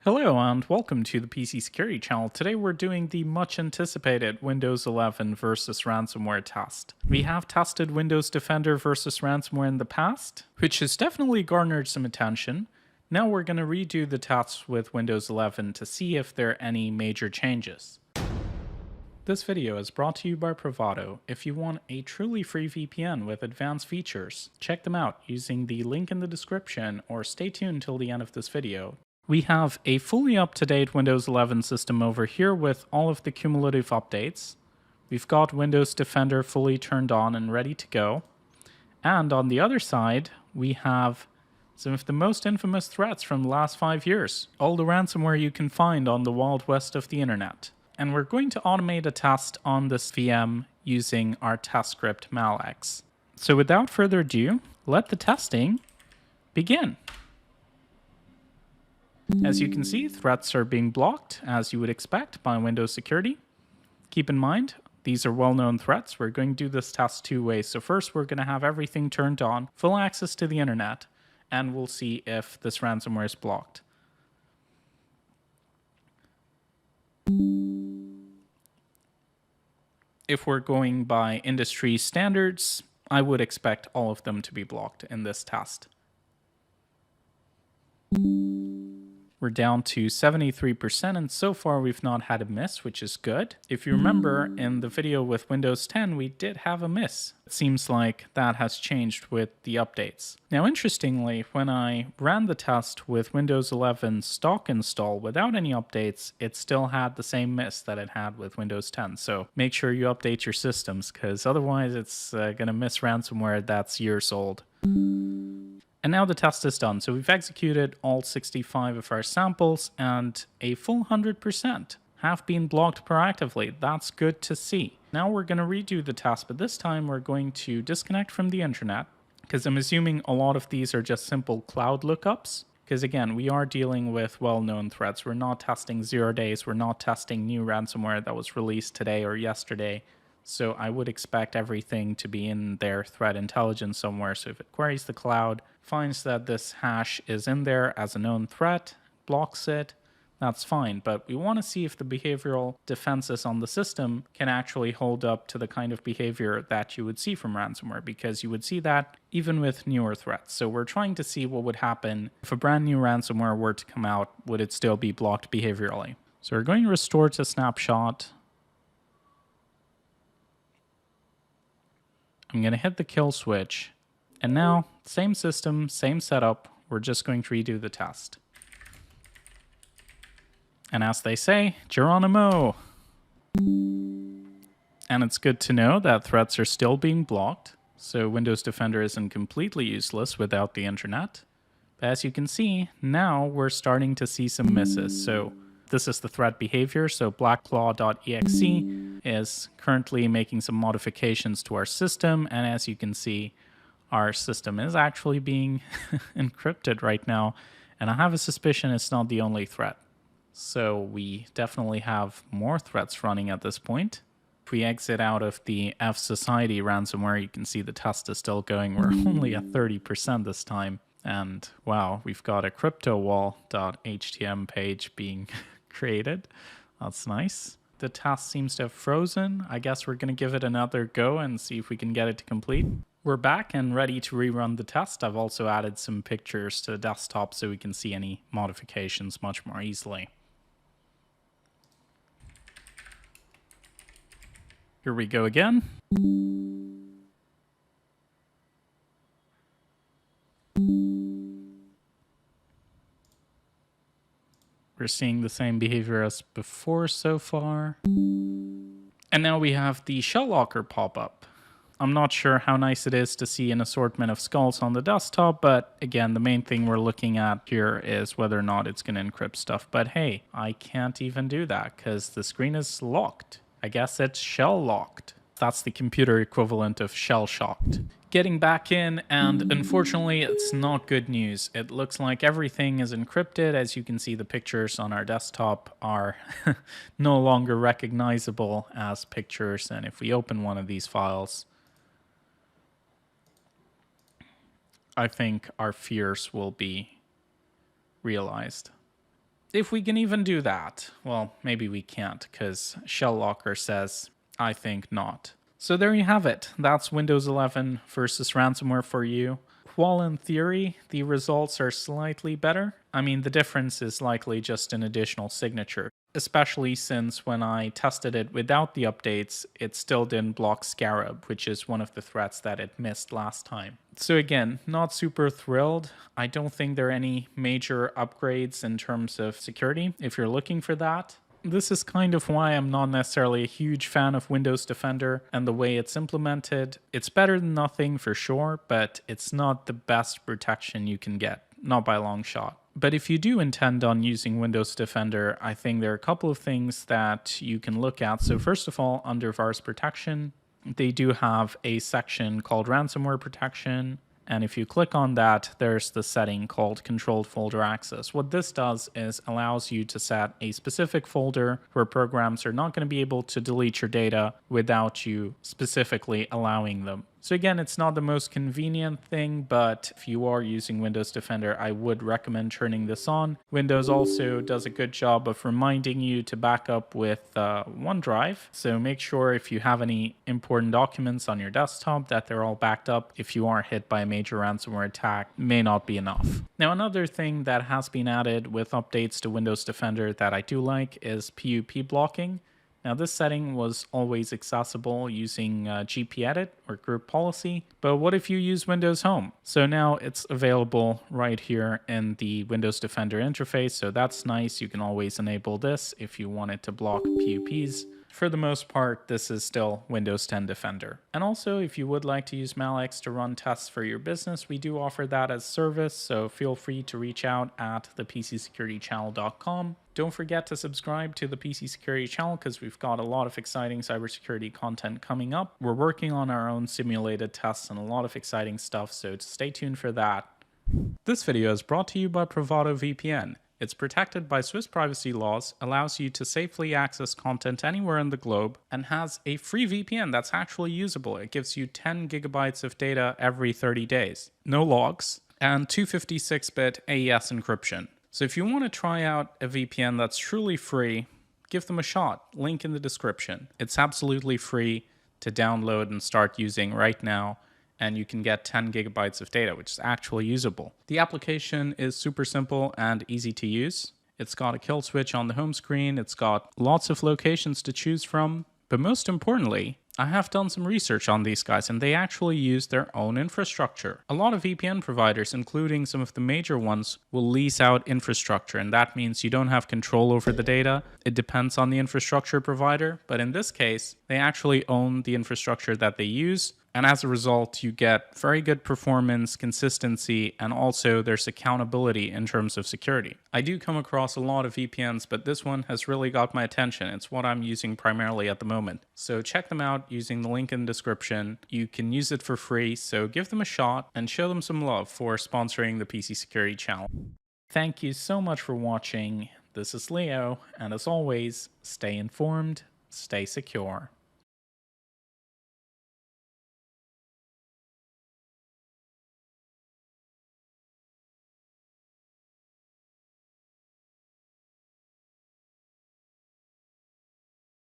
Hello and welcome to the PC Security Channel. Today we're doing the much anticipated Windows 11 versus ransomware test. We have tested Windows Defender versus ransomware in the past, which has definitely garnered some attention. Now we're going to redo the tests with Windows 11 to see if there are any major changes. This video is brought to you by Bravado. If you want a truly free VPN with advanced features, check them out using the link in the description or stay tuned till the end of this video. We have a fully up-to-date Windows 11 system over here with all of the cumulative updates. We've got Windows Defender fully turned on and ready to go. And on the other side, we have some of the most infamous threats from the last 5 years. All the ransomware you can find on the Wild West of the internet. And we're going to automate a test on this VM using our test script malx. So without further ado, let the testing begin. As you can see, threats are being blocked, as you would expect, by Windows Security. Keep in mind, these are well-known threats. We're going to do this test two ways. So first, we're going to have everything turned on, full access to the internet, and we'll see if this ransomware is blocked. If we're going by industry standards, I would expect all of them to be blocked in this test. We're down to 73%, and so far we've not had a miss, which is good. If you remember, in the video with Windows 10, we did have a miss. It seems like that has changed with the updates. Now, interestingly, when I ran the test with Windows 11 stock install without any updates, it still had the same miss that it had with Windows 10. So make sure you update your systems, because otherwise it's going to miss ransomware that's years old. And now the test is done. So we've executed all 65 of our samples and a full 100% have been blocked proactively. That's good to see. Now we're going to redo the test, but this time we're going to disconnect from the internet because I'm assuming a lot of these are just simple cloud lookups. Because again, we are dealing with well-known threats. We're not testing 0 days. We're not testing new ransomware that was released today or yesterday. So I would expect everything to be in their threat intelligence somewhere. So if it queries the cloud, finds that this hash is in there as a known threat, blocks it, that's fine. But we want to see if the behavioral defenses on the system can actually hold up to the kind of behavior that you would see from ransomware, because you would see that even with newer threats. So we're trying to see what would happen if a brand new ransomware were to come out. Would it still be blocked behaviorally? So we're going to restore to snapshot. I'm going to hit the kill switch. And now, same system, same setup. We're just going to redo the test. And as they say, Geronimo. And it's good to know that threats are still being blocked. So Windows Defender isn't completely useless without the internet. But as you can see, now we're starting to see some misses. So this is the threat behavior. So blackclaw.exe is currently making some modifications to our system. And as you can see, our system is actually being encrypted right now. And I have a suspicion it's not the only threat. So we definitely have more threats running at this point. If we exit out of the F Society ransomware, you can see the test is still going. We're only at 30% this time. And wow, we've got a cryptowall.htm page being created. That's nice. The task seems to have frozen. I guess we're going to give it another go and see if we can get it to complete. We're back and ready to rerun the test. I've also added some pictures to the desktop so we can see any modifications much more easily. Here we go again. We're seeing the same behavior as before so far. And now we have the shell locker pop up. I'm not sure how nice it is to see an assortment of skulls on the desktop, but again, the main thing we're looking at here is whether or not it's going to encrypt stuff. But hey, I can't even do that because the screen is locked. I guess it's shell locked. That's the computer equivalent of shell shocked. Getting back in, and unfortunately, it's not good news. It looks like everything is encrypted. As you can see, the pictures on our desktop are no longer recognizable as pictures. And if we open one of these files, I think our fears will be realized. If we can even do that. Well, maybe we can't, because Shell Locker says, I think not. So there you have it. That's Windows 11 versus ransomware for you. While in theory, the results are slightly better, I mean, the difference is likely just an additional signature, especially since when I tested it without the updates, it still didn't block Scarab, which is one of the threats that it missed last time. So again, not super thrilled. I don't think there are any major upgrades in terms of security if you're looking for that. This is kind of why I'm not necessarily a huge fan of Windows Defender and the way it's implemented. It's better than nothing for sure, but it's not the best protection you can get, not by a long shot. But if you do intend on using Windows Defender, I think there are a couple of things that you can look at. So first of all, under virus protection, they do have a section called ransomware protection. And if you click on that, there's the setting called controlled folder access. What this does is allows you to set a specific folder where programs are not going to be able to delete your data without you specifically allowing them. So again, it's not the most convenient thing, but if you are using Windows Defender, I would recommend turning this on. Windows also does a good job of reminding you to back up with OneDrive. So make sure if you have any important documents on your desktop that they're all backed up. If you are hit by a major ransomware attack, may not be enough. Now, another thing that has been added with updates to Windows Defender that I do like is PUP blocking. Now, this setting was always accessible using GPEdit or group policy, but what if you use Windows Home? So now it's available right here in the Windows Defender interface, so that's nice. You can always enable this if you wanted to block PUPs. For the most part, this is still Windows 10 Defender. And also, if you would like to use Malex to run tests for your business, we do offer that as service, so feel free to reach out at thepcsecuritychannel.com. Don't forget to subscribe to the PC Security channel because we've got a lot of exciting cybersecurity content coming up. We're working on our own simulated tests and a lot of exciting stuff, so stay tuned for that. This video is brought to you by Bravado VPN. It's protected by Swiss privacy laws, allows you to safely access content anywhere in the globe, and has a free VPN that's actually usable. It gives you 10 gigabytes of data every 30 days, no logs, and 256-bit AES encryption. So if you want to try out a VPN that's truly free, give them a shot. Link in the description. It's absolutely free to download and start using right now, and you can get 10 gigabytes of data, which is actually usable. The application is super simple and easy to use. It's got a kill switch on the home screen. It's got lots of locations to choose from. But most importantly, I have done some research on these guys, and they actually use their own infrastructure. A lot of VPN providers, including some of the major ones, will lease out infrastructure, and that means you don't have control over the data. It depends on the infrastructure provider, but in this case, they actually own the infrastructure that they use. And as a result, you get very good performance, consistency, and also there's accountability in terms of security. I do come across a lot of VPNs, but this one has really got my attention. It's what I'm using primarily at the moment. So check them out using the link in the description. You can use it for free, so give them a shot and show them some love for sponsoring the PC Security channel. Thank you so much for watching. This is Leo, and as always, stay informed, stay secure.